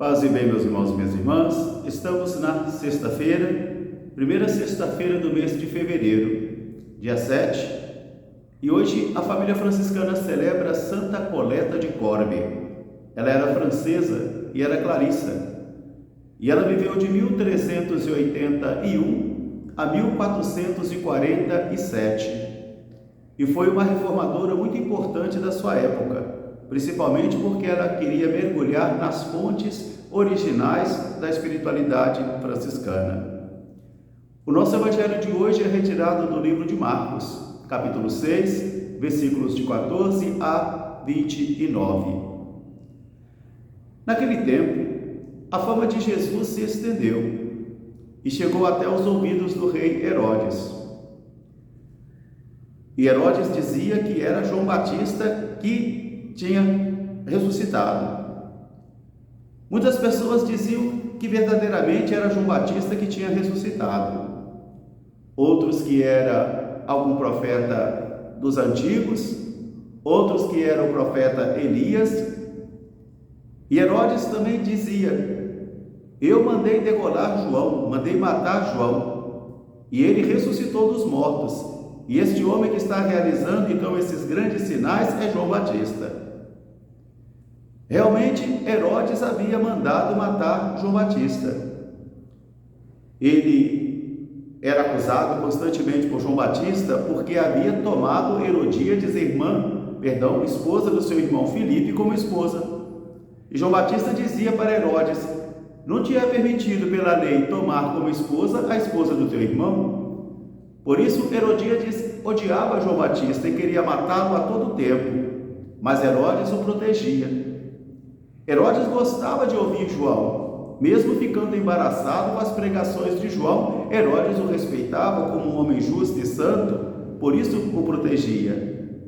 Paz e bem, meus irmãos e minhas irmãs. Estamos na sexta-feira, primeira sexta-feira do mês de fevereiro, dia 7, e hoje a família franciscana celebra Santa Coleta de Corbie. Ela era francesa e era clarissa, e ela viveu de 1381 a 1447, e foi uma reformadora muito importante da sua época, principalmente porque ela queria mergulhar nas fontes originais da espiritualidade franciscana. O nosso evangelho de hoje é retirado do livro de Marcos, capítulo 6, versículos de 14 a 29. Naquele tempo, a fama de Jesus se estendeu e chegou até os ouvidos do rei Herodes. E Herodes dizia que era João Batista que tinha ressuscitado. Muitas pessoas diziam que verdadeiramente era João Batista que tinha ressuscitado. Outros que era algum profeta dos antigos, outros que era o profeta Elias. E Herodes também dizia: eu mandei degolar João, mandei matar João, e ele ressuscitou dos mortos. E este homem que está realizando então esses grandes sinais é João Batista. Realmente, Herodes havia mandado matar João Batista. Ele era acusado constantemente por João Batista porque havia tomado Herodíades, esposa do seu irmão Filipe, como esposa. E João Batista dizia para Herodes: não te é permitido pela lei tomar como esposa a esposa do teu irmão? Por isso, Herodíades odiava João Batista e queria matá-lo a todo tempo, mas Herodes o protegia. Herodes gostava de ouvir João, mesmo ficando embaraçado com as pregações de João. Herodes o respeitava como um homem justo e santo, por isso o protegia.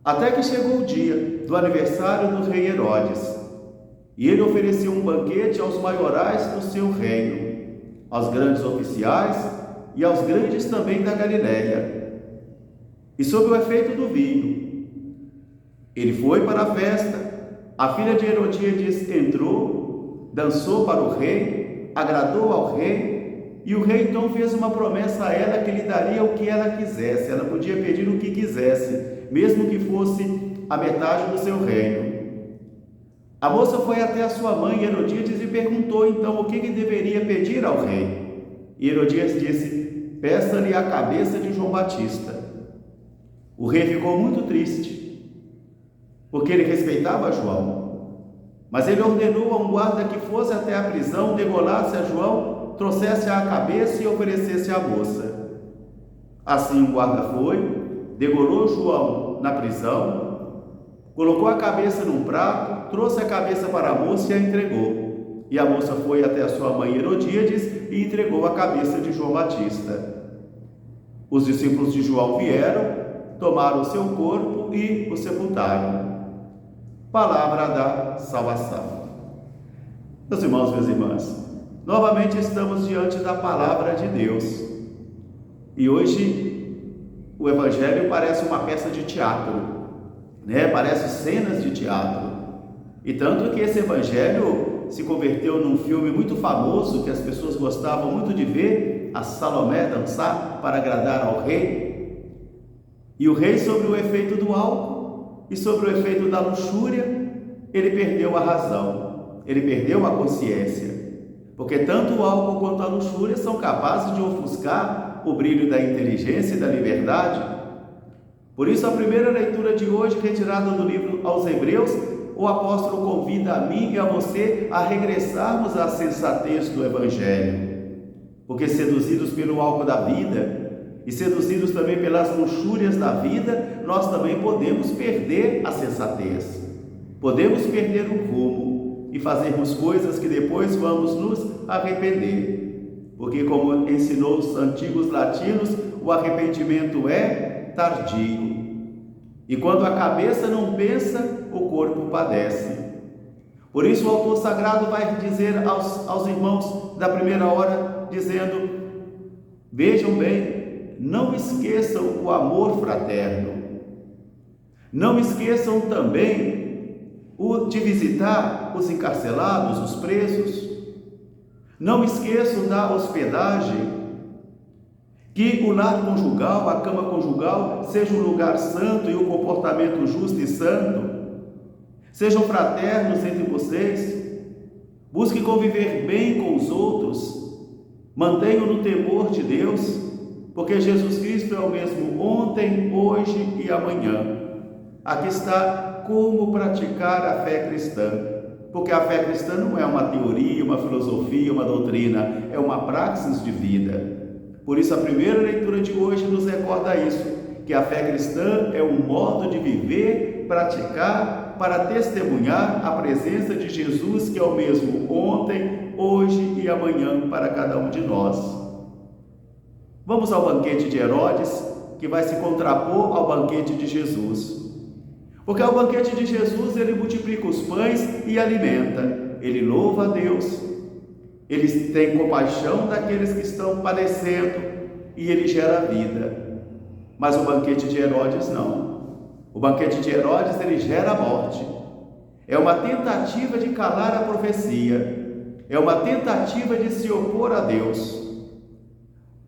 Até que chegou o dia do aniversário do rei Herodes, e ele ofereceu um banquete aos maiorais do seu reino, aos grandes oficiais e aos grandes também da Galiléia. E sob o efeito do vinho, ele foi para a festa. A filha de Herodíades entrou, dançou para o rei, agradou ao rei, e o rei então fez uma promessa a ela que lhe daria o que ela quisesse. Ela podia pedir o que quisesse, mesmo que fosse a metade do seu reino. A moça foi até a sua mãe Herodíades e perguntou então o que deveria pedir ao rei. E Herodíades disse: peça-lhe a cabeça de João Batista. O rei ficou muito triste, porque ele respeitava João, mas ele ordenou a um guarda que fosse até a prisão, degolasse a João, trouxesse a cabeça e oferecesse à moça. Assim o guarda foi, degolou João na prisão, colocou a cabeça num prato, trouxe a cabeça para a moça e a entregou. E a moça foi até a sua mãe Herodíades e entregou a cabeça de João Batista. Os discípulos de João vieram, tomaram o seu corpo e o sepultaram. Palavra da salvação. Meus irmãos, minhas irmãs, novamente estamos diante da palavra de Deus. E hoje o Evangelho parece uma peça de teatro, Parece cenas de teatro. E tanto que esse Evangelho se converteu num filme muito famoso que as pessoas gostavam muito de ver, a Salomé dançar para agradar ao rei. E o rei, sobre o efeito do álcool e sobre o efeito da luxúria, ele perdeu a razão, ele perdeu a consciência, porque tanto o álcool quanto a luxúria são capazes de ofuscar o brilho da inteligência e da liberdade. Por isso, a primeira leitura de hoje, retirada do livro aos Hebreus, o apóstolo convida a mim e a você a regressarmos à sensatez do Evangelho, porque seduzidos pelo álcool da vida e seduzidos também pelas luxúrias da vida, nós também podemos perder a sensatez, podemos perder o rumo e fazermos coisas que depois vamos nos arrepender, porque como ensinou os antigos latinos, o arrependimento é tardio, e quando a cabeça não pensa, o corpo padece. Por isso o autor sagrado vai dizer aos irmãos da primeira hora, dizendo: vejam bem, não esqueçam o amor fraterno, não esqueçam também de visitar os encarcelados, os presos. Não esqueçam da hospedagem, que o lar conjugal, a cama conjugal, seja um lugar santo e um comportamento justo e santo. Sejam fraternos entre vocês. Busquem conviver bem com os outros. Mantenham no temor de Deus, porque Jesus Cristo é o mesmo ontem, hoje e amanhã. Aqui está como praticar a fé cristã, porque a fé cristã não é uma teoria, uma filosofia, uma doutrina, é uma praxis de vida. Por isso a primeira leitura de hoje nos recorda isso, que a fé cristã é um modo de viver, praticar, para testemunhar a presença de Jesus, que é o mesmo ontem, hoje e amanhã para cada um de nós. Vamos ao banquete de Herodes, que vai se contrapor ao banquete de Jesus. Porque ao banquete de Jesus ele multiplica os pães e alimenta, ele louva a Deus, ele tem compaixão daqueles que estão padecendo e ele gera vida. Mas o banquete de Herodes não. O banquete de Herodes ele gera a morte. É uma tentativa de calar a profecia, é uma tentativa de se opor a Deus.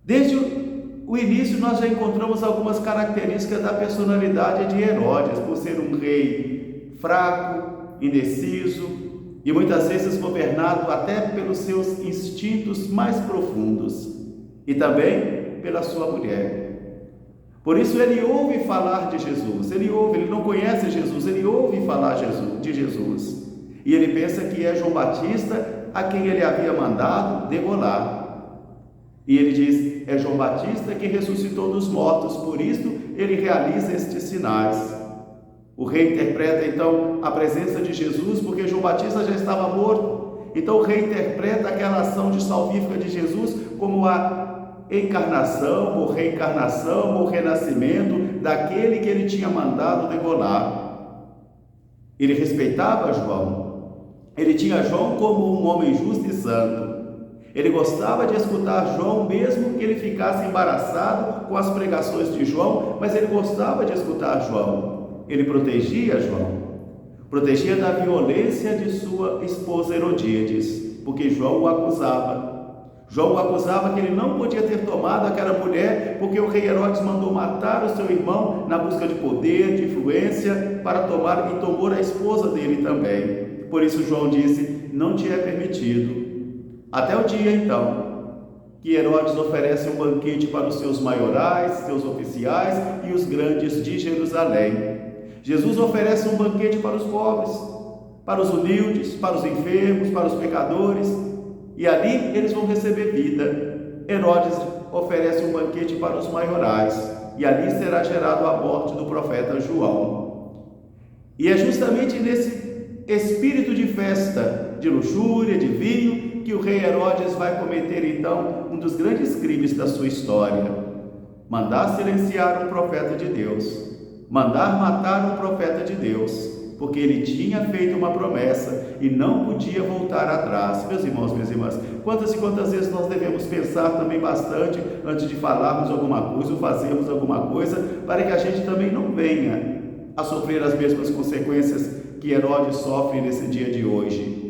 Desde o início nós já encontramos algumas características da personalidade de Herodes, por ser um rei fraco, indeciso e muitas vezes governado até pelos seus instintos mais profundos e também pela sua mulher. Por isso ele ouve falar de Jesus, ele não conhece Jesus, ele ouve falar de Jesus e ele pensa que é João Batista a quem ele havia mandado degolar. E ele diz, é João Batista que ressuscitou dos mortos, por isso ele realiza estes sinais. O rei interpreta então a presença de Jesus, porque João Batista já estava morto. Então o rei interpreta aquela ação de salvífica de Jesus como a encarnação, ou reencarnação, ou renascimento daquele que ele tinha mandado degolar. Ele respeitava João, ele tinha João como um homem justo e santo. Ele gostava de escutar João, mesmo que ele ficasse embaraçado com as pregações de João, mas ele gostava de escutar João. Ele protegia João, protegia da violência de sua esposa Herodíades, porque João o acusava. João o acusava que ele não podia ter tomado aquela mulher, porque o rei Herodes mandou matar o seu irmão na busca de poder, de influência, para tomar, e tomou a esposa dele também. Por isso João disse, não te é permitido. Até o dia, então, que Herodes oferece um banquete para os seus maiorais, seus oficiais e os grandes de Jerusalém. Jesus oferece um banquete para os pobres, para os humildes, para os enfermos, para os pecadores, e ali eles vão receber vida. Herodes oferece um banquete para os maiorais, e ali será gerado a morte do profeta João. E é justamente nesse espírito de festa, de luxúria, de vinho, que o rei Herodes vai cometer então um dos grandes crimes da sua história: mandar silenciar um profeta de Deus, mandar matar um profeta de Deus, porque ele tinha feito uma promessa e não podia voltar atrás. Meus irmãos, minhas irmãs, quantas e quantas vezes nós devemos pensar também bastante antes de falarmos alguma coisa ou fazermos alguma coisa, para que a gente também não venha a sofrer as mesmas consequências que Herodes sofre nesse dia de hoje.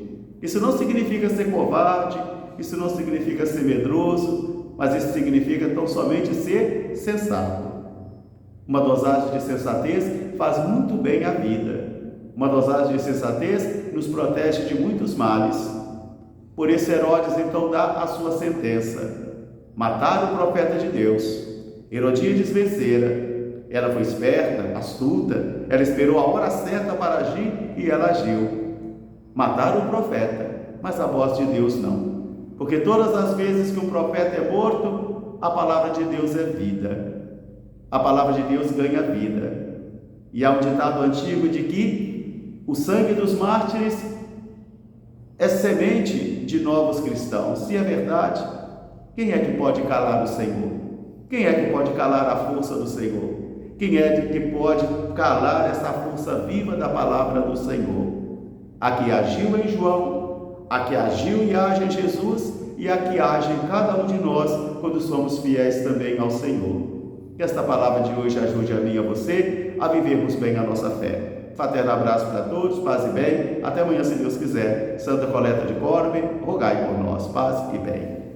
Isso não significa ser covarde, isso não significa ser medroso, mas isso significa tão somente ser sensato. Uma dosagem de sensatez faz muito bem à vida. Uma dosagem de sensatez nos protege de muitos males. Por isso Herodes então dá a sua sentença: matar o profeta de Deus. Herodíades vencera. Ela foi esperta, astuta, ela esperou a hora certa para agir e ela agiu. Mataram o profeta, mas a voz de Deus não. Porque todas as vezes que um profeta é morto, a palavra de Deus é vida. A palavra de Deus ganha vida. E há um ditado antigo de que o sangue dos mártires é semente de novos cristãos. Se é verdade, quem é que pode calar o Senhor? Quem é que pode calar a força do Senhor? Quem é que pode calar essa força viva da palavra do Senhor? A que agiu em João, a que agiu e age em Jesus, e a que age em cada um de nós quando somos fiéis também ao Senhor. Que esta palavra de hoje ajude a mim e a você a vivermos bem a nossa fé. Fraterno abraço para todos, paz e bem. Até amanhã, se Deus quiser. Santa Coleta de Corbe, rogai por nós. Paz e bem.